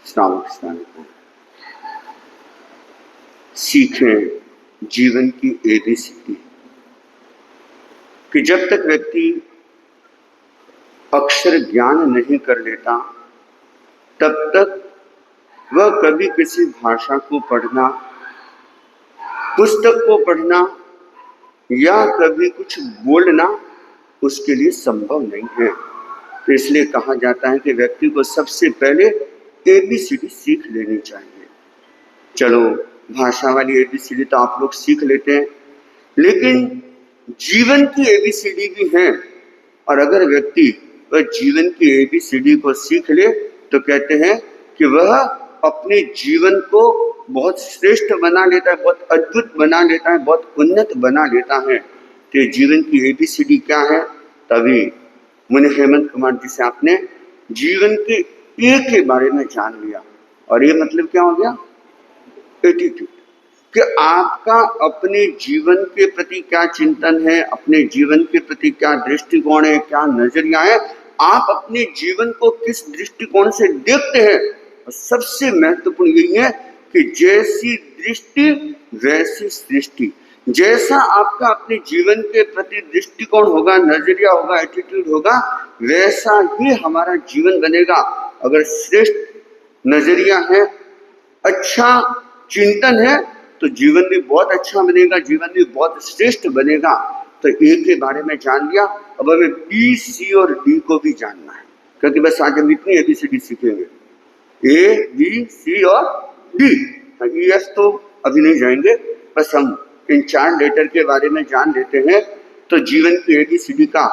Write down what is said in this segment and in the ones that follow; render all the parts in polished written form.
श्रावक स्नान को सीखें जीवन की एबीसीडी कि जब तक व्यक्ति अक्षर ज्ञान नहीं कर लेता तब तक वह कभी किसी भाषा को पढ़ना, पुस्तक को पढ़ना या कभी कुछ बोलना उसके लिए संभव नहीं है। तो इसलिए कहा जाता है कि व्यक्ति को सबसे पहले एबीसीडी सीख लेनी चाहिए। चलो भाषा वाली एबीसीडी तो आप लोग सीख लेते हैं, लेकिन जीवन की एबीसीडी भी है। और अगर व्यक्ति वह जीवन की एबीसीडी को सीख ले तो कहते हैं कि वह अपने जीवन को बहुत श्रेष्ठ बना लेता है, बहुत अद्भुत बना लेता है, बहुत उन्नत बना लेता है। तो जीवन की एबीसीडी क्या है? तभी मुनि हेमंत कुमार जी से आपने जीवन के ए के बारे में जान लिया। और ये मतलब क्या हो गया? एटीट्यूड, कि आपका अपने जीवन के प्रति क्या चिंतन है, अपने जीवन के प्रति क्या दृष्टिकोण है, क्या नजरिया है, आप अपने जीवन को किस दृष्टिकोण से देखते हैं। और सबसे महत्वपूर्ण यही है कि जैसी दृष्टि वैसी सृष्टि। जैसा आपका अपने जीवन के प्रति दृष्टिकोण होगा, नजरिया होगा, एटीट्यूड होगा, वैसा ही हमारा जीवन बनेगा। अगर श्रेष्ठ नजरिया है, अच्छा चिंतन है, तो जीवन भी बहुत अच्छा बनेगा, जीवन भी बहुत श्रेष्ठ बनेगा। तो ए के बारे में जान लिया, अब हमें बी, सी और डी को भी जानना है, क्योंकि बस आज हम इतनी एबीसीडी सीखेंगे, ए, बी, सी और डी। ई, एफ तो अभी नहीं जाएंगे, बस हम इन 4 लेटर के बारे में जान लेते हैं। तो जीवन की एबीसीडी का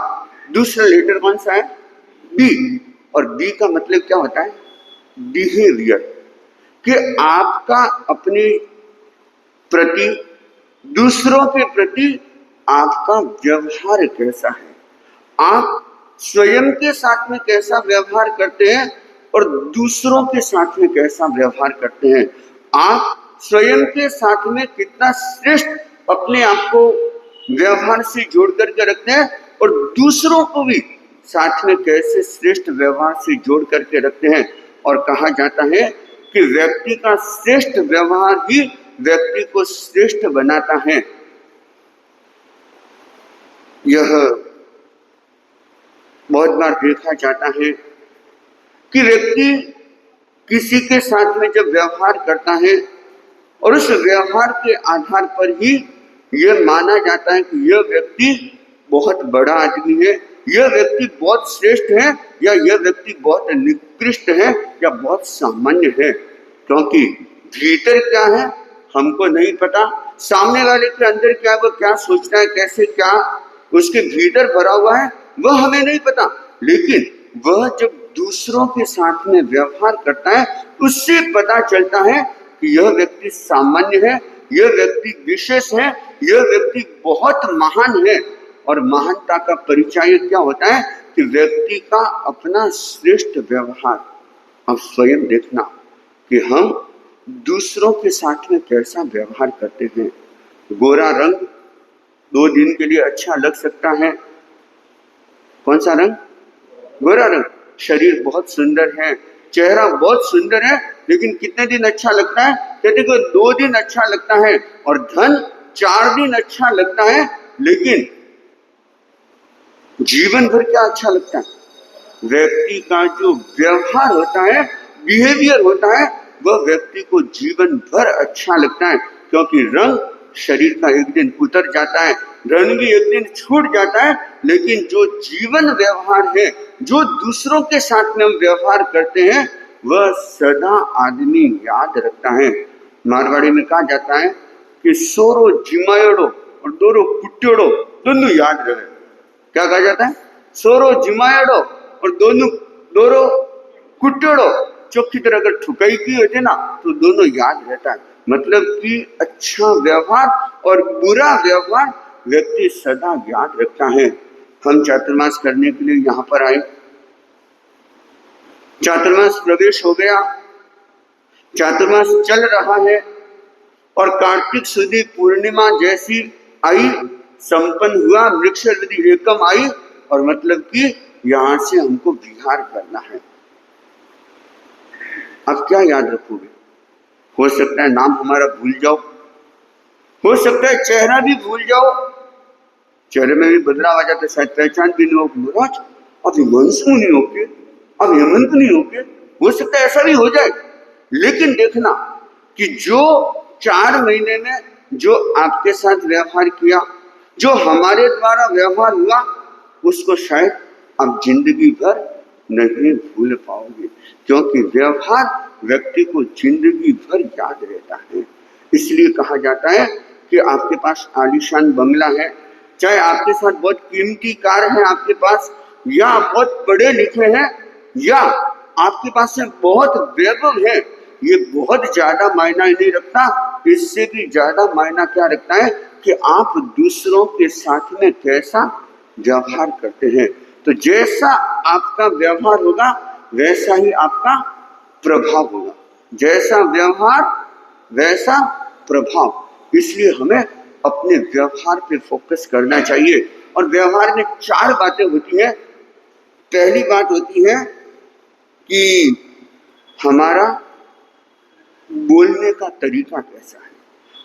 दूसरा लेटर कौन सा है? बी। और बी का मतलब क्या होता है? बिहेवियर, कि आपका अपने प्रति, दूसरों के प्रति आपका व्यवहार कैसा है, आप स्वयं के साथ में कैसा व्यवहार करते हैं और दूसरों के साथ में कैसा व्यवहार करते हैं। आप स्वयं के साथ में कितना श्रेष्ठ अपने आप को व्यवहार से जोड़ करके रखते हैं और दूसरों को भी साथ में कैसे श्रेष्ठ व्यवहार से जोड़ करके रखते हैं। और कहा जाता है कि व्यक्ति का श्रेष्ठ व्यवहार ही व्यक्ति को श्रेष्ठ बनाता है। यह बहुत बार देखा जाता है कि व्यक्ति किसी के साथ में जब व्यवहार करता है और उस व्यवहार के आधार पर ही यह माना जाता है कि यह व्यक्ति बहुत बड़ा आदमी है, यह व्यक्ति बहुत श्रेष्ठ है, या यह व्यक्ति बहुत निकृष्ट है या बहुत सामान्य है। क्योंकि भीतर क्या है हमको नहीं पता, सामने वाले के अंदर क्या, वो क्या सोचता है, कैसे क्या उसके भीतर भरा हुआ है, वह हमें नहीं पता। लेकिन वह जब दूसरों के साथ में व्यवहार करता है उससे पता चलता है कि यह व्यक्ति सामान्य है, यह व्यक्ति विशेष है, यह व्यक्ति बहुत महान है। और महानता का परिचय क्या होता है कि व्यक्ति का अपना श्रेष्ठ व्यवहार। अब स्वयं देखना कि हम दूसरों के साथ में कैसा व्यवहार करते हैं। गोरा रंग 2 दिन के लिए अच्छा लग सकता है। कौन सा रंग? गोरा रंग। शरीर बहुत सुंदर है, चेहरा बहुत सुंदर है, लेकिन कितने दिन अच्छा लगता है? कहते को 2 दिन अच्छा लगता है। और धन 4 दिन अच्छा लगता है, लेकिन जीवन भर क्या अच्छा लगता है? व्यक्ति का जो व्यवहार होता है, बिहेवियर होता है, वह व्यक्ति को जीवन भर अच्छा लगता है। क्योंकि रंग शरीर का एक दिन उतर जाता है, रंग भी एक दिन छूट जाता है, लेकिन जो जीवन व्यवहार है, जो दूसरों के साथ में हम व्यवहार करते हैं, वह सदा आदमी याद रखता है। मारवाड़ी में कहा जाता है कि सोरो जिमायोड़ो और दोरो कुट्योड़ो दोनों याद रहे। क्या कहा जाता है? सोरो जिमायोड़ो और दोरो कुट्योड़ो। चौक की तरह अगर ठुकाई की होती ना तो दोनों याद रहता है। मतलब कि अच्छा व्यवहार और बुरा व्यवहार व्यक्ति सदा याद रखता है। हम चातुर्मास करने के लिए यहाँ पर आए, चातुर्मास प्रवेश हो गया, चातुर्मास चल रहा है और कार्तिक सुदी पूर्णिमा जैसी आई, संपन्न हुआ, वृक्ष विधि एकम आई, और मतलब कि यहां से हमको विहार करना है। अब आप क्या याद रखोगे? हो सकता है नाम हमारा भूल जाओ, हो सकता है चेहरा भी भूल जाओ, चेहरे में भी बदलाव आ जाता है, शायद पहचान भी नहीं होगी। महाराज अब हिमांशु नहीं होके, अब हेमंत नहीं होके, हो सकता है ऐसा भी हो जाए। लेकिन देखना कि जो 4 महीने में जो आपके साथ व्यवहार किया, जो हमारे द्वारा व्यवहार हुआ, उसको शायद आप जिंदगी भर नहीं भूल पाओगे, क्योंकि व्यवहार व्यक्ति को जिंदगी भर याद रहता है। इसलिए कहा जाता है कि आपके पास आलीशान बंगला है, चाहे आपके साथ बहुत कीमती कार है आपके पास, या बहुत पढ़े लिखे हैं, या आपके पास में बहुत वैभव है, ये बहुत ज्यादा मायना नहीं रखता। इससे भी ज्यादा मायना क्या रखता है कि आप दूसरों के साथ में कैसा व्यवहार करते हैं। तो जैसा आपका व्यवहार होगा वैसा ही आपका प्रभाव होगा, जैसा व्यवहार वैसा प्रभाव। इसलिए हमें अपने व्यवहार पे फोकस करना चाहिए। और व्यवहार में 4 बातें होती हैं। पहली बात होती है कि हमारा बोलने का तरीका कैसा है,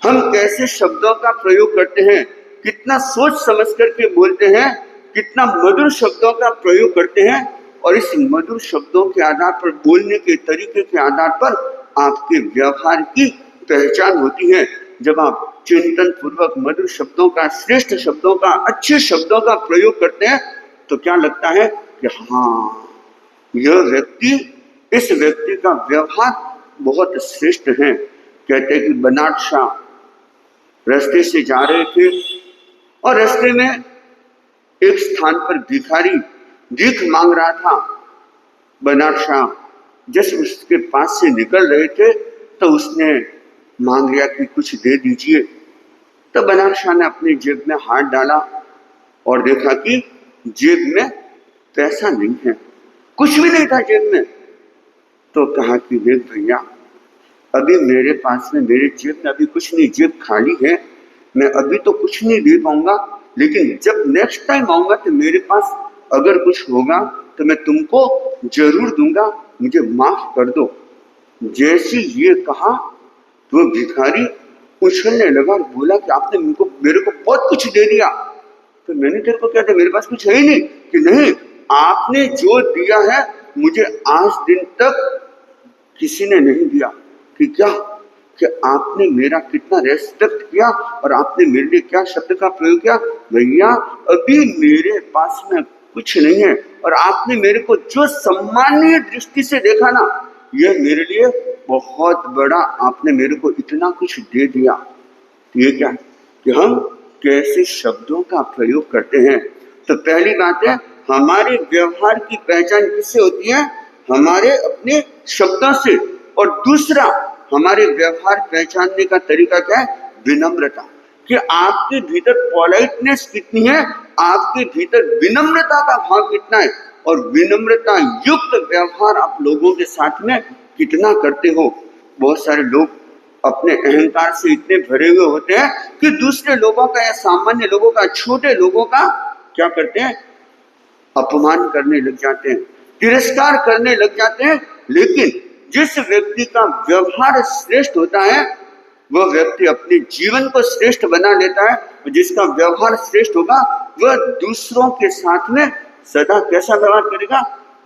हम कैसे शब्दों का प्रयोग करते हैं, कितना सोच समझ करके बोलते हैं, कितना मधुर शब्दों का प्रयोग करते हैं। और इस मधुर शब्दों के आधार पर, बोलने के तरीके के आधार पर आपके व्यवहार की पहचान होती है। जब आप चिंतन पूर्वक मधुर शब्दों का, श्रेष्ठ शब्दों का, अच्छे शब्दों का प्रयोग करते हैं तो क्या लगता है कि हाँ, यह व्यक्ति, इस व्यक्ति का व्यवहार बहुत श्रेष्ठ है। कहते हैं कि बनारस शाह रास्ते से जा रहे थे और रास्ते में एक स्थान पर भिखारी भीख मांग रहा था। बनारस शाह जैसे उसके पास से निकल रहे थे तो उसने मांग लिया कि कुछ दे दीजिए। तो बनारस शाह ने अपनी जेब में हाथ डाला और देखा कि जेब में पैसा नहीं है, कुछ भी नहीं था जेब में। तो कहा कि देख भैया, अभी मेरे पास में, मेरे जेब में अभी कुछ नहीं, जेब खाली है, मैं अभी तो कुछ नहीं दे पाऊंगा, लेकिन जब नेक्स्ट टाइम आऊंगा तो मेरे पास अगर कुछ होगा तो मैं तुमको जरूर दूंगा, मुझे माफ कर दो। जैसे ये कहा तो भिखारी उछलने लगा और बोला कि आपने मेरे को बहुत कुछ दे दिया। तो मैंने तेरे को क्या दिया, मेरे पास कुछ है ही नहीं। कि नहीं, आपने जो दिया है मुझे आज दिन तक किसी ने नहीं दिया। कि क्या, कि आपने मेरा कितना रेस्पेक्ट किया और आपने मेरे लिए क्या शब्द का प्रयोग किया। भैया अभी मेरे पास में कुछ नहीं है और आपने मेरे को जो सम्मानीय दृष्टि से देखा ना, यह मेरे लिए बहुत बड़ा, आपने मेरे को इतना कुछ दे दिया। ये क्या कि हम कैसे शब्दों का प्रयोग करते हैं। तो पहली बात है, हमारे व्यवहार की पहचान किससे होती है, हमारे अपने शब्दों से। और दूसरा, हमारे व्यवहार पहचानने का तरीका क्या है, विनम्रता। कि आपके भीतर पोलाइटनेस कितनी है, आपके भीतर विनम्रता का भाव कितना है, और विनम्रता युक्त व्यवहार आप लोगों के साथ में कितना करते हो। बहुत सारे लोग अपने अहंकार से इतने भरे हुए होते हैं कि दूसरे लोगों का या सामान्य लोगों का, छोटे लोगों का क्या करते हैं, अपमान करने लग जाते हैं, तिरस्कार करने लग जाते हैं। लेकिन जिस व्यक्ति का व्यवहार श्रेष्ठ होता है वह व्यक्ति अपने जीवन को श्रेष्ठ बना लेता है। जिसका व्यवहार श्रेष्ठ होगा वह दूसरों के साथ में सदा कैसा व्यवहार करेगा,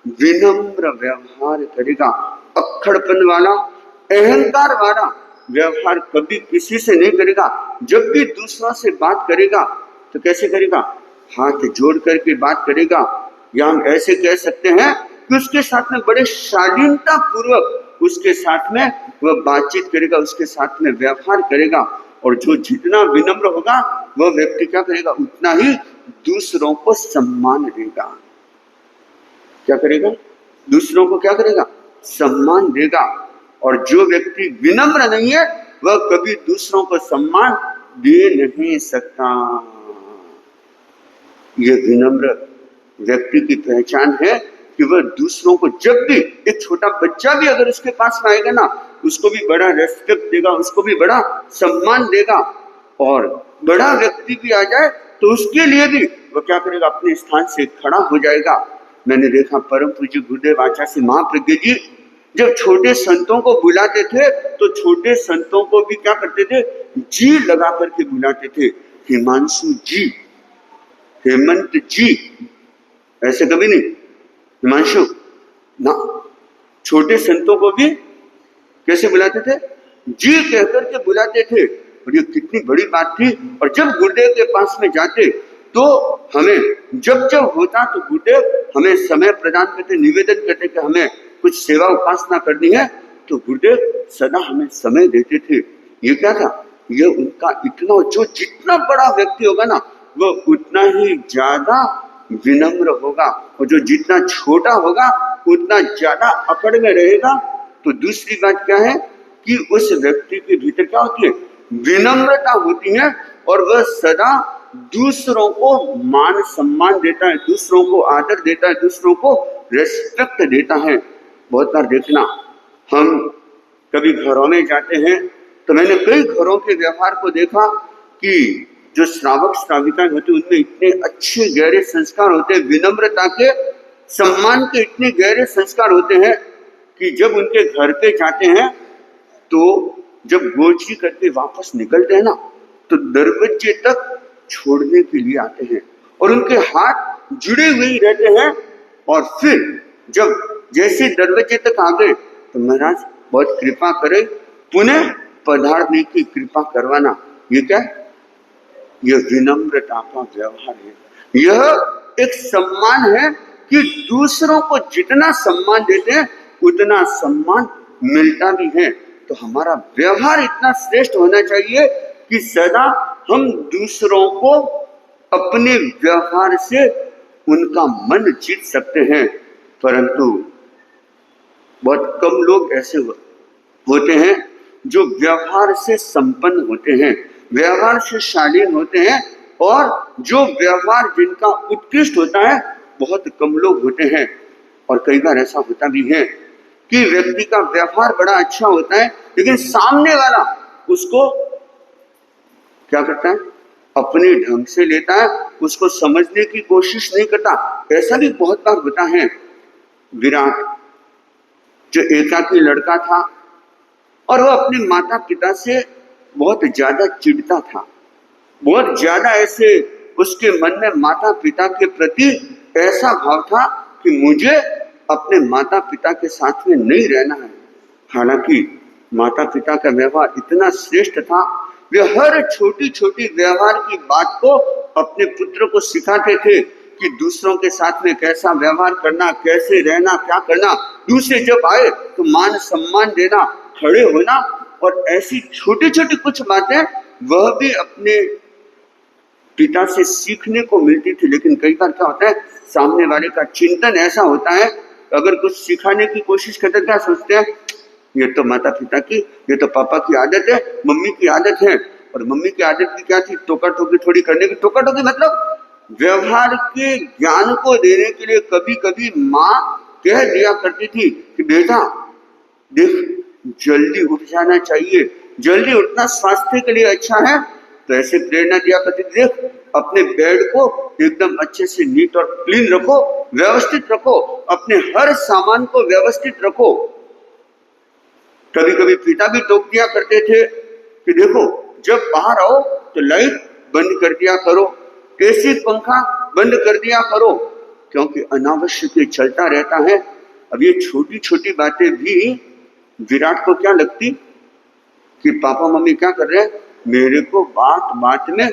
विनम्र व्यवहार करेगा। अक्खड़पन वाला, अहंकार वाला व्यवहार कभी किसी से नहीं करेगा। जब भी दूसरों से बात करेगा तो कैसे करेगा, हाथ जोड़ करके बात करेगा। या हम ऐसे कह सकते हैं कि उसके साथ में बड़े शालीनता पूर्वक उसके साथ में वह बातचीत करेगा, उसके साथ में व्यवहार करेगा। और जो जितना विनम्र होगा वह व्यक्ति क्या करेगा, उतना ही दूसरों को सम्मान देगा। क्या करेगा, दूसरों को क्या करेगा, सम्मान देगा। और जो व्यक्ति विनम्र नहीं है वह कभी दूसरों को सम्मान दे नहीं सकता। यह विनम्र व्यक्ति की पहचान है कि वह दूसरों को, जब भी एक छोटा बच्चा भी अगर उसके पास में आएगा ना, उसको भी बड़ा रेस्पेक्ट देगा, उसको भी बड़ा सम्मान देगा। और बड़ा व्यक्ति भी आ जाए तो उसके लिए भी वह क्या करेगा, अपने स्थान से खड़ा हो जाएगा। मैंने देखा परम पूज्य गुरुदेव आचार्य महाप्रज्ञ जी जब छोटे संतों को बुलाते थे तो छोटे संतों को भी क्या करते थे, जी लगा करके बुलाते थे। हिमांशु जी, हेमंत जी, ऐसे कभी नहीं, हिमांशु ना। छोटे संतों को भी कैसे बुलाते थे, जी कहकर के बुलाते थे। और ये कितनी बड़ी बात थी। और जब गुरुदेव के पास में जाते तो हमें जब जब होता तो गुरुदेव हमें समय प्रदान करते, निवेदन करते कि हमें कुछ सेवा उपासना करनी है, तो गुरुदेव सदा हमें समय देते थे। ये क्या था, ये उनका इतना, जो जितना बड़ा व्यक्ति होगा ना वो उतना ही ज्यादा विनम्र होगा, और जो जितना छोटा होगा उतना ज्यादा अकड़ में रहेगा। तो दूसरी बात क्या है कि उस व्यक्ति के भीतर क्या होती है, विनम्रता होती है, और वह सदा दूसरों को मान सम्मान देता है, दूसरों को आदर देता है, दूसरों को रेस्पेक्ट देता है। बहुत बार देखना, हम कभी घरों में जाते हैं तो मैंने कई घरों के व्यवहार को देखा कि जो श्रावक श्राविकाएं होते हैं उनमें इतने अच्छे गहरे संस्कार होते हैं, विनम्रता के, सम्मान के इतने गहरे संस्कार होते हैं कि जब उनके घर पे जाते हैं तो जब गोची करके वापस निकलते हैं ना तो दरवाजे तक छोड़ने के लिए आते हैं और उनके हाथ जुड़े हुए ही रहते हैं। और फिर जब जैसे दरवाजे तक आ गए तो महाराज बहुत कृपा करें, पुनः पधारने की कृपा करवाना। ये क्या है, यह विनम्रता का व्यवहार है। यह एक सम्मान है कि दूसरों को जितना सम्मान देते हैं उतना सम्मान मिलता भी है। तो हमारा व्यवहार इतना श्रेष्ठ होना चाहिए कि सदा हम दूसरों को अपने व्यवहार से उनका मन जीत सकते हैं। परंतु बहुत कम लोग ऐसे होते हैं जो व्यवहार से संपन्न होते हैं, व्यवहार से शालीन होते हैं, और जो व्यवहार जिनका उत्कृष्ट होता है बहुत कम लोग होते हैं। और कई बार ऐसा होता भी है कि व्यक्ति का व्यवहार बड़ा अच्छा होता है लेकिन सामने वाला उसको क्या करता है, अपने ढंग से लेता है, उसको समझने की कोशिश नहीं करता। ऐसा भी बहुत बार होता है। विराट जो एकाकी लड़का था और वो अपने माता पिता से बहुत ज्यादा चिढ़ता था, बहुत ज्यादा ऐसे उसके मन में माता पिता के प्रति ऐसा भाव था कि मुझे अपने माता पिता के साथ में नहीं रहना है। हालांकि माता पिता का व्यवहार इतना श्रेष्ठ था, वे हर छोटी छोटी व्यवहार की बात को अपने पुत्र को सिखाते थे कि दूसरों के साथ में कैसा व्यवहार करना, कैसे रहना, क्या करना, दूसरे जब आए तो मान सम्मान देना, खड़े होना, और ऐसी छोटी छोटी कुछ बातें वह भी अपने पिता से सीखने को मिलती थी। लेकिन कई बार क्या होता है, सामने वाले का चिंतन ऐसा होता है, अगर कुछ सिखाने की कोशिश करते क्या सोचते हैं, ये तो माता पिता की, ये तो पापा की आदत है, मम्मी की आदत है। और मम्मी की आदत की क्या थी, टोका टोकी थोड़ी करने की। टोका टोकी मतलब व्यवहार के ज्ञान को देने के लिए कभी कभी माँ कह दिया करती थी कि बेटा देख जल्दी उठ जाना चाहिए, जल्दी उठना स्वास्थ्य के लिए अच्छा है। तो ऐसे प्रेरणा दिया करती थी, देख अपने बेड को एकदम अच्छे से नीट और क्लीन रखो, व्यवस्थित रखो, अपने हर सामान को व्यवस्थित रखो। कभी कभी पिता भी टोक दिया करते थे कि देखो जब बाहर आओ तो लाइट बंद कर दिया करो, एसी पंखा बंद कर दिया करो, क्योंकि अनावश्यक ये चलता रहता है। अब ये छोटी छोटी बातें भी विराट को क्या लगती कि पापा मम्मी क्या कर रहे हैं, मेरे को बात बात में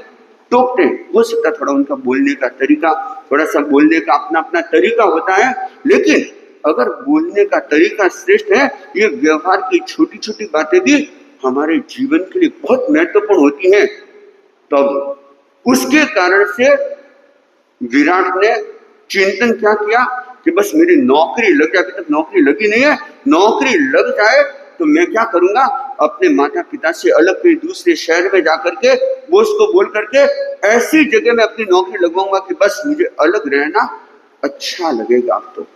टोकते हैं। हो सकता थोड़ा उनका बोलने का तरीका, थोड़ा सा बोलने का अपना अपना तरीका होता है, लेकिन अगर बोलने का तरीका श्रेष्ठ है, ये व्यवहार की छोटी छोटी बातें भी हमारे जीवन के लिए बहुत महत्वपूर्ण होती हैं। तब उसके कारण से विराट ने चिंतन क्या किया कि बस मेरी नौकरी लग जाए, अभी तक नौकरी लगी नहीं है, नौकरी लग जाए तो मैं क्या करूंगा, अपने माता पिता से अलग कहीं दूसरे शहर में जाकर के बोस को बोल करके ऐसी जगह में अपनी नौकरी लगवाऊंगा कि बस मुझे अलग रहना अच्छा लगेगा। तो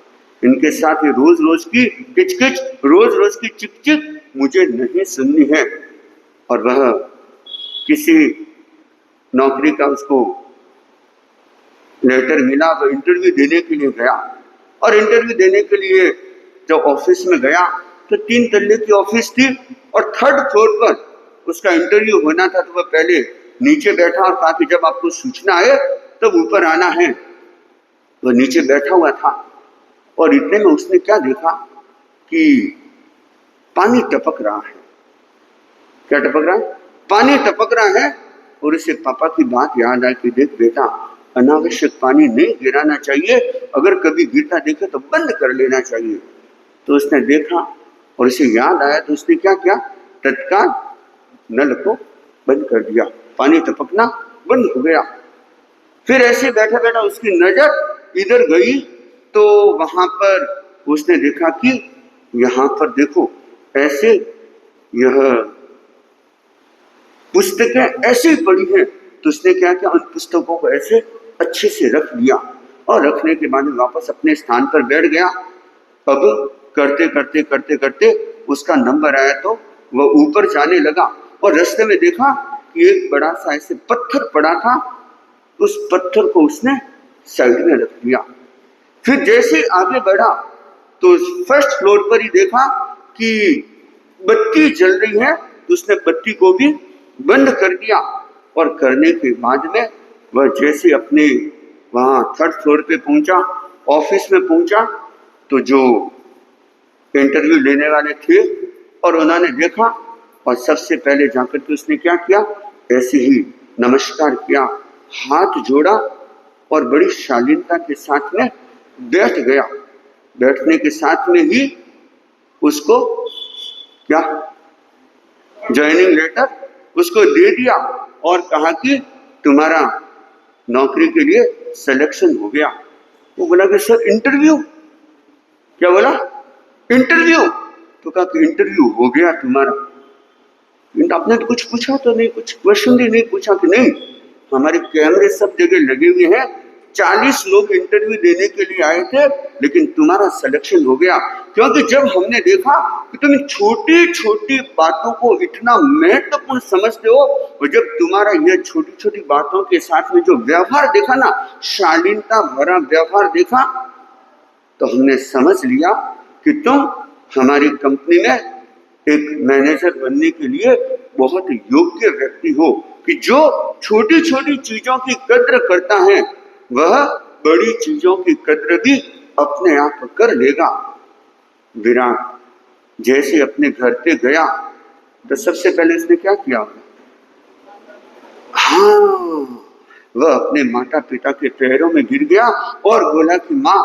इनके साथ ये रोज रोज की किचकिच, रोज रोज की चिकचिक मुझे नहीं सुननी है। और वह किसी नौकरी का उसको लेटर मिला, वो इंटरव्यू देने के लिए गया, और इंटरव्यू देने के लिए जब ऑफिस में गया तो 3 तल्ले की ऑफिस थी और 3rd फ्लोर पर उसका इंटरव्यू होना था। तो वह पहले नीचे बैठा और कहा कि जब आपको सूचना आए तब ऊपर आना है। वह नीचे बैठा हुआ था और इतने में उसने क्या देखा कि पानी टपक रहा है। क्या टपक रहा है? पानी टपक रहा है। और उसे पापा की बात याद आई कि देख बेटा, अनावश्यक पानी नहीं गिराना चाहिए, अगर कभी गिरता देखे तो बंद कर लेना चाहिए। तो उसने देखा और उसे याद आया तो उसने क्या किया, तत्काल नल को बंद कर दिया, पानी टपकना बंद हो गया। फिर ऐसे बैठा बैठा उसकी नजर इधर गई तो वहां पर उसने देखा कि यहाँ पर देखो ऐसे यह पुस्तकें ऐसे ही पड़ी हैं। तो उसने क्या किया, उन पुस्तकों को ऐसे अच्छे से रख दिया और रखने के बाद वापस अपने स्थान पर बैठ गया। अब करते करते करते करते उसका नंबर आया तो वह ऊपर जाने लगा और रास्ते में देखा कि एक बड़ा सा ऐसे पत्थर पड़ा था। उस पत्थर को उसने साइड में रख दिया। फिर जैसे आगे बढ़ा तो 1st फ्लोर पर ही देखा कि बत्ती जल रही है। तो उसने बत्ती को भी बंद कर दिया और करने के बाद में वह जैसे अपने वहां 3rd फ्लोर पे पहुंचा, ऑफिस में पहुंचा, तो जो इंटरव्यू लेने वाले थे और उन्होंने देखा और सबसे पहले जाकर के उसने क्या किया, ऐसे ही नमस्कार किया, हाथ जोड़ा और बड़ी शालीनता के साथ में बैठ गया। बैठने के साथ में ही उसको क्या, ज्वाइनिंग लेटर उसको दे दिया और कहा कि तुम्हारा नौकरी के लिए सिलेक्शन हो गया। वो बोला कि सर इंटरव्यू, क्या बोला, इंटरव्यू। तो कहा कि इंटरव्यू हो गया तुम्हारा। आपने तो कुछ पूछा तो नहीं, कुछ क्वेश्चन भी नहीं पूछा कि नहीं, हमारे कैमरे सब जगह लगे हुए हैं, 40 लोग इंटरव्यू देने के लिए आए थे लेकिन तुम्हारा सिलेक्शन हो गया। क्योंकि जब हमने देखा कि तुम छोटी छोटी बातों को इतना महत्वपूर्ण समझते हो और जब तुम्हारा यह छोटी छोटी बातों के साथ में जो व्यवहार देखा ना, शालीनता भरा व्यवहार देखा, तो हमने समझ लिया कि तुम हमारी कंपनी में एक मैनेजर बनने के लिए बहुत योग्य व्यक्ति हो, कि जो छोटी छोटी चीजों की कद्र करता है वह बड़ी चीजों की कद्र भी अपने आप कर लेगा। विराट जैसे अपने घर पे गया तो सबसे पहले उसने क्या किया, हाँ, वह अपने माता पिता के पैरों में गिर गया और बोला कि माँ,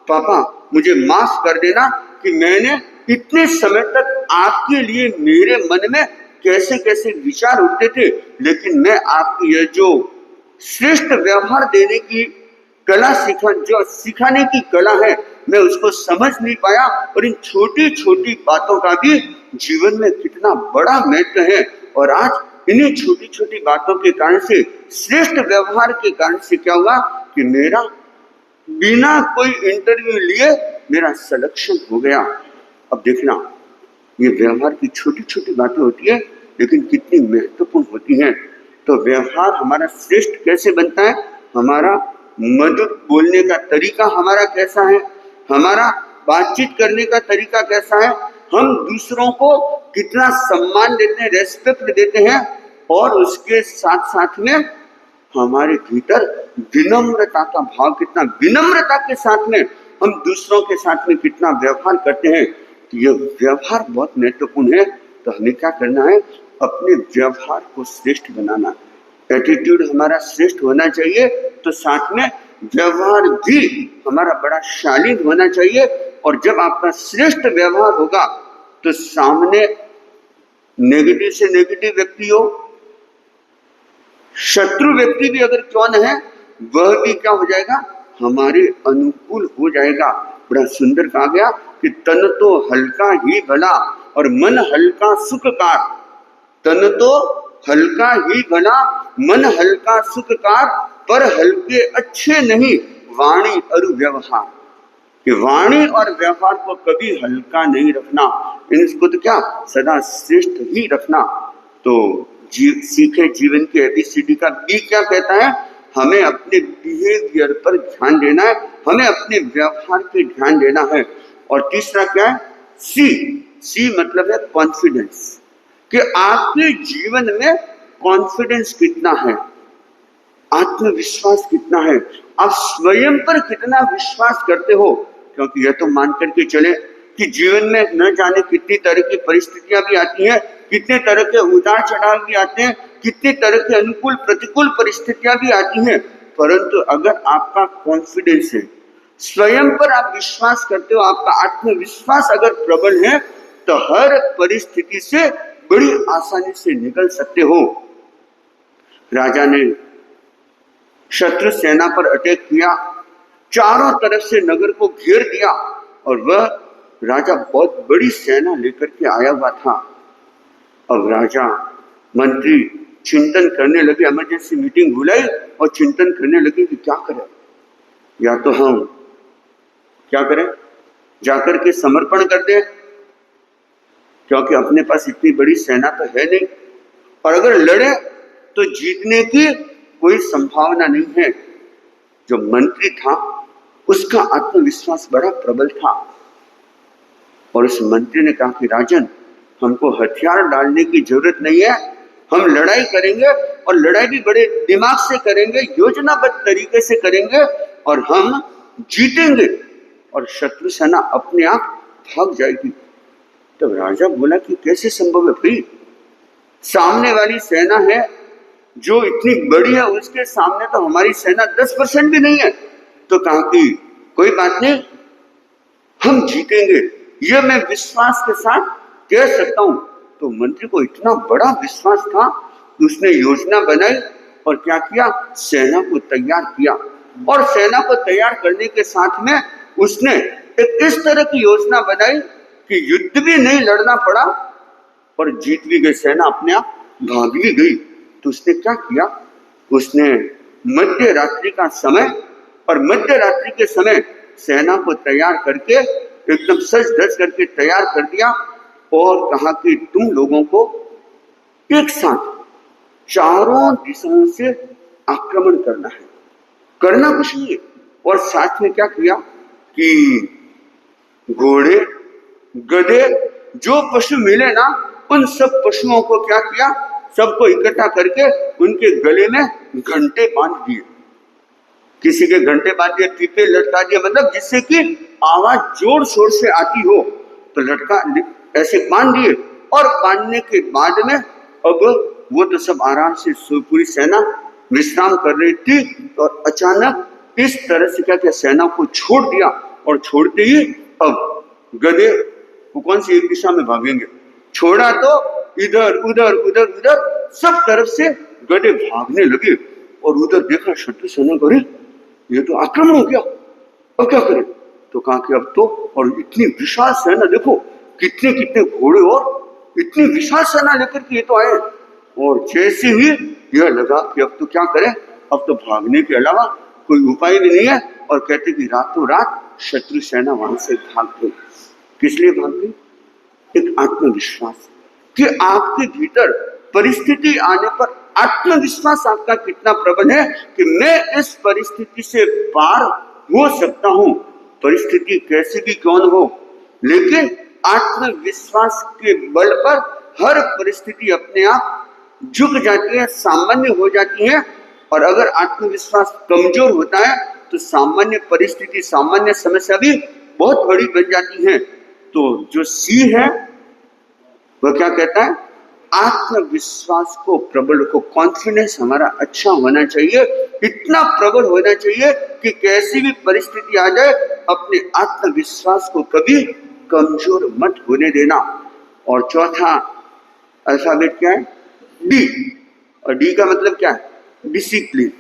पापा, मुझे माफ कर देना कि मैंने इतने समय तक आपके लिए मेरे मन में कैसे कैसे विचार उठते थे, लेकिन मैं आपकी यह जो श्रेष्ठ व्यवहार देने की कला जो सिखाने की कला है, मैं उसको समझ नहीं पाया और इन छोटी छोटी बातों का भी जीवन में कितना बड़ा महत्व है। और आज इन्हीं छोटी छोटी बातों के कारण से, श्रेष्ठ व्यवहार के कारण से क्या हुआ कि मेरा बिना कोई इंटरव्यू लिए मेरा सिलेक्शन हो गया। अब देखना, ये व्यवहार की छोटी छोटी बातें होती है लेकिन कितनी महत्वपूर्ण होती हैं। तो व्यवहार हमारा श्रेष्ठ कैसे बनता है, हमारा मधुर बोलने का तरीका हमारा कैसा है, हमारा बातचीत करने का तरीका कैसा है, हम दूसरों को कितना सम्मान देते हैं, रेस्पेक्ट देते हैं, और उसके साथ साथ में हमारे भीतर विनम्रता का भाव, कितना विनम्रता के साथ में हम दूसरों के साथ में कितना व्यवहार करते हैं। तो यह व्यवहार बहुत महत्वपूर्ण है। तो हमें क्या करना है, अपने व्यवहार को श्रेष्ठ बनाना। एटीट्यूड हमारा श्रेष्ठ होना चाहिए, तो साथ में व्यवहार भी हमारा बड़ा शालीन होना चाहिए। और जब आपका श्रेष्ठ व्यवहार होगा तो सामने नेगेटिव से नेगेटिव व्यक्ति हो, शत्रु व्यक्ति भी अगर क्यों न है, वह भी क्या हो जाएगा, हमारे अनुकूल हो जाएगा। बड़ा सुंदर कहा गया कि तन तो हल्का ही भला और मन हल्का सुखकार। तन तो हल्का ही भला, मन हल्का सुखकार, पर हल्के अच्छे नहीं वाणी और व्यवहार। कि वाणी और व्यवहार को कभी हल्का नहीं रखना, इनको तो क्या सदा श्रेष्ठ ही रखना। तो सीखे जीवन के एबीसीडी का बी क्या कहता है, हमें अपने बिहेवियर पर ध्यान देना है, हमें अपने व्यवहार पे ध्यान देना है। और तीसरा क्या है, सी, सी मतलब है कॉन्फिडेंस, कि आपके जीवन में कॉन्फिडेंस कितना है, आत्मविश्वास कितना है, आप स्वयं पर कितना विश्वास करते हो। क्योंकि यह तो मान करके चले कि जीवन में न जाने कितनी तरह की परिस्थितियां भी आती हैं, कितने तरह के उतार चढ़ाव भी आते हैं, कितने तरह के अनुकूल प्रतिकूल परिस्थितियां भी आती हैं, परंतु अगर आपका कॉन्फिडेंस है, स्वयं पर आप विश्वास करते हो, आपका आत्मविश्वास अगर प्रबल है, तो हर परिस्थिति से बड़ी आसानी से निकल सकते हो। राजा ने शत्रु सेना पर अटैक किया, चारों तरफ से नगर को घेर दिया, और वह राजा बहुत बड़ी सेना लेकर के आया हुआ था। अब राजा मंत्री चिंतन करने लगे, इमरजेंसी मीटिंग बुलाई और चिंतन करने लगे कि क्या करें। या तो हम क्या करें, जाकर के समर्पण कर दें, क्योंकि अपने पास इतनी बड़ी सेना तो है नहीं, और अगर लड़े तो जीतने की कोई संभावना नहीं है। जो मंत्री था उसका आत्मविश्वास बड़ा प्रबल था, और उस मंत्री ने कहा कि राजन, हमको हथियार डालने की जरूरत नहीं है, हम लड़ाई करेंगे, और लड़ाई भी बड़े दिमाग से करेंगे, योजनाबद्ध तरीके से करेंगे, और हम जीतेंगे, और शत्रु सेना अपने आप भाग जाएगी। तो राजा बोला कि कैसे संभव है भाई, सामने वाली सेना है जो इतनी बड़ी है, उसके सामने तो हमारी सेना 10% भी नहीं है। तो कहा कि कोई बात नहीं, हम जीतेंगे, यह मैं विश्वास के साथ कह सकता हूं। तो मंत्री को इतना बड़ा विश्वास था कि उसने योजना बनाई और क्या किया, सेना को तैयार किया, और सेना को तैयार करने के साथ में उसने एक इस तरह की योजना बनाई कि युद्ध भी नहीं लड़ना पड़ा और जीत भी गई, सेना अपने आप भाग भी गई। तो उसने क्या किया, उसने मध्य रात्रि का समय, और मध्य रात्रि के समय सेना को तैयार करके एकदम सज धज करके तैयार कर दिया, और कहा कि तुम लोगों को एक साथ चारों दिशाओं से आक्रमण करना है, करना कुछ नहीं है। और साथ में क्या किया कि घोड़े, गधे, जो पशु मिले ना, उन सब पशुओं को क्या किया, सबको इकट्ठा करके उनके गले में घंटे बांध दिए। किसी के घंटे बांध दिए, टीपे लटका दिए, मतलब जिससे कि आवाज जोर शोर से आती हो, तो लटका ऐसे बांध दिए। और बांधने के बाद में अब वो तो सब आराम से, पूरी सेना विश्राम कर रही थी, और अचानक इस तरह से क्या किया, सेना को छोड़ दिया, और छोड़ते ही अब गधे वो कौन सी एक दिशा में भागेंगे, छोड़ा तो इधर उधर उधर उधर सब तरफ से गधे भागने लगे। और उधर देखा शत्रु सेना को, ये तो आक्रमण हो गया, अब क्या करें। तो कहा कि अब तो, और इतनी विशाल सेना देखो, कितने कितने घोड़े और इतनी विशाल सेना लेकर के ये तो आए। और जैसे ही यह लगा कि अब तो क्या करें, अब तो भागने के अलावा कोई उपाय भी नहीं है, और कहते कि रातों रात शत्रु सेना वहां से भाग गई। किस लिए भाग गई, एक आत्मविश्वास, कि आपके भीतर परिस्थिति आने पर आत्मविश्वास आपका कितना प्रबल है कि मैं इस परिस्थिति से पार हो सकता हूं, परिस्थिति कैसी भी क्यों न हो, लेकिन आत्मविश्वास के बल पर हर परिस्थिति अपने आप झुक जाती है, सामान्य हो जाती है। और अगर आत्मविश्वास कमजोर होता है तो सामान्य परिस्थिति, सामान्य समस्या भी बहुत बड़ी बन जाती है। तो जो सी है वह क्या कहता है, आत्मविश्वास को प्रबल को, कॉन्फिडेंस हमारा अच्छा होना चाहिए, इतना प्रबल होना चाहिए कि कैसी भी परिस्थिति आ जाए अपने आत्मविश्वास को कभी कमजोर मत होने देना। और चौथा अल्फाबेट क्या है, डी, और डी का मतलब क्या है, डिसिप्लिन।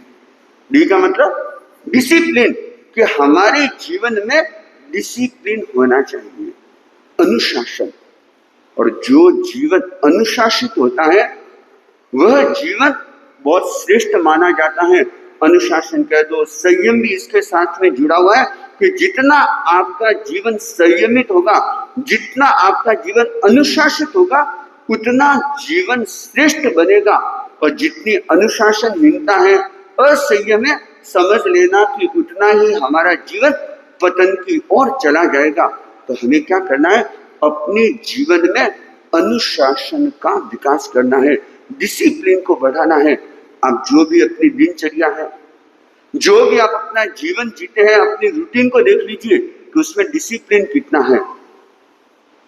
डी का मतलब डिसिप्लिन, कि हमारे जीवन में डिसिप्लिन होना चाहिए, अनुशासन। और जो जीवन अनुशासित होता है वह जीवन बहुत श्रेष्ठ माना जाता है। अनुशासन कह दो, संयम भी इसके साथ में जुड़ा हुआ है, कि जितना आपका जीवन संयमित होगा, जितना आपका जीवन अनुशासित होगा, उतना जीवन श्रेष्ठ बनेगा। और जितनी अनुशासनहीनता है, असंयम है, समझ लेना कि उतना ही हमारा जीवन पतन की ओर चला जाएगा। तो हमें क्या करना है, अपने जीवन में अनुशासन का विकास करना है, डिसिप्लिन को बढ़ाना है। आप जो भी अपनी दिनचर्या है, जो भी आप अपना जीवन जीते हैं, अपनी रूटीन को देख लीजिए कि उसमें डिसिप्लिन कितना है,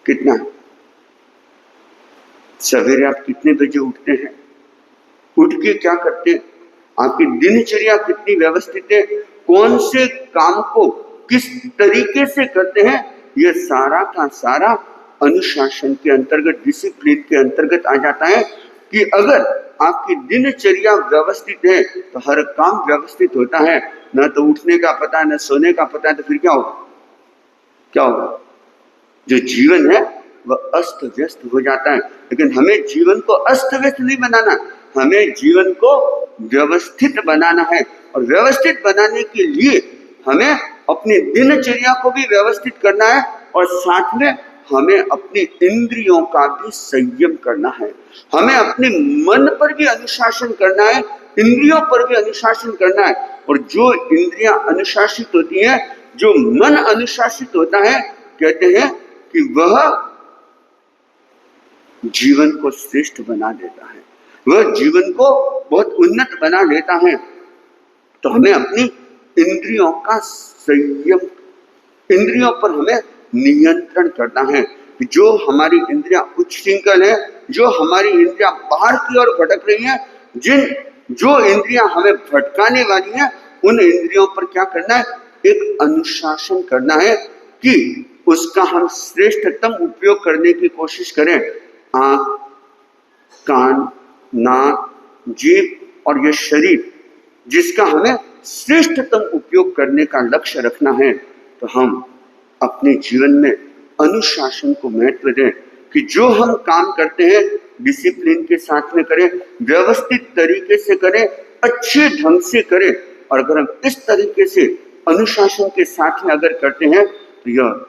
कितना है। सवेरे आप कितने बजे उठते हैं, उठ के क्या करते हैं, आपकी दिनचर्या कितनी व्यवस्थित है, कौन से काम को किस तरीके से करते हैं, यह सारा का सारा अनुशासन के अंतर्गत, डिसिप्लिन के अंतर्गत आ जाता है। कि अगर आपकी दिनचर्या व्यवस्थित है तो हर काम व्यवस्थित होता है। न तो उठने का पता, न सोने का पता, तो फिर क्या होगा, क्या होगा? जो जीवन है वह अस्त व्यस्त हो जाता है। लेकिन हमें जीवन को अस्त व्यस्त नहीं बनाना, हमें जीवन को व्यवस्थित बनाना है। और व्यवस्थित बनाने के लिए हमें अपनी दिनचर्या को भी व्यवस्थित करना है, और साथ में हमें अपनी इंद्रियों का भी संयम करना है। हमें अपने मन पर भी अनुशासन करना है, इंद्रियों पर भी अनुशासन करना है। और जो इंद्रियां अनुशासित होती हैं, जो मन अनुशासित होता है, कहते हैं कि वह जीवन को श्रेष्ठ बना देता है, वह जीवन को बहुत उन्नत बना देता है। तो हमें अपनी इंद्रियों का संयम, इंद्रियों पर हमें नियंत्रण करना है। जो हमारी इंद्रियां उच्छृंखल है, जो हमारी इंद्रियां बाहर की ओर भटक रही हैं, जो इंद्रियां हमें भटकाने वाली हैं, उन इंद्रियों पर क्या करना है, एक अनुशासन करना है कि उसका हम श्रेष्ठतम उपयोग करने की कोशिश करें। आंख, कान, नाक, जीभ और यह शरीर, जिसका हमें श्रेष्ठतम उपयोग करने का लक्ष्य रखना है। तो हम अपने जीवन में अनुशासन को महत्व दें कि जो हम काम करते हैं डिसिप्लिन के साथ में करें, व्यवस्थित तरीके से करें, अच्छे ढंग से करें। और अगर हम इस तरीके से अनुशासन के साथ में अगर करते हैं तो यह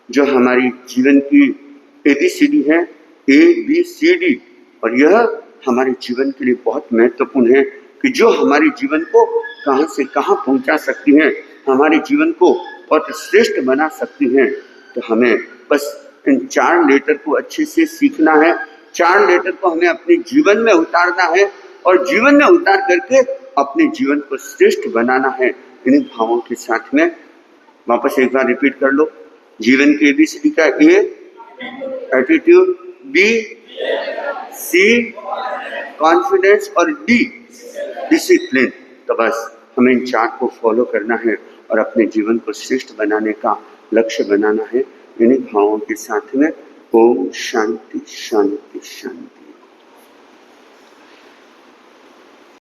जो हमारी जीवन की ABCD है, ABCD, और यह हमारे जीवन के लिए बहुत महत्वपूर्ण है कि जो हमारे जीवन को कहां से कहां पहुंचा सकती हैं, हमारे जीवन को बहुत श्रेष्ठ बना सकती हैं। तो हमें बस इन 4 लेटर को अच्छे से सीखना है, 4 लेटर को हमें अपने जीवन में उतारना है, और जीवन में उतार करके अपने जीवन को श्रेष्ठ बनाना है। इन्हीं भावों के साथ में वापस एक बार रिपीट कर लो। जीवन के ABCD का A attitude, B C confidence, और D डिसिप्लिन। तो बस हमें इन 4 को फॉलो करना है और अपने जीवन को श्रेष्ठ बनाने का लक्ष्य बनाना है। इन्हीं भावों के साथ में ओम शांति शांति।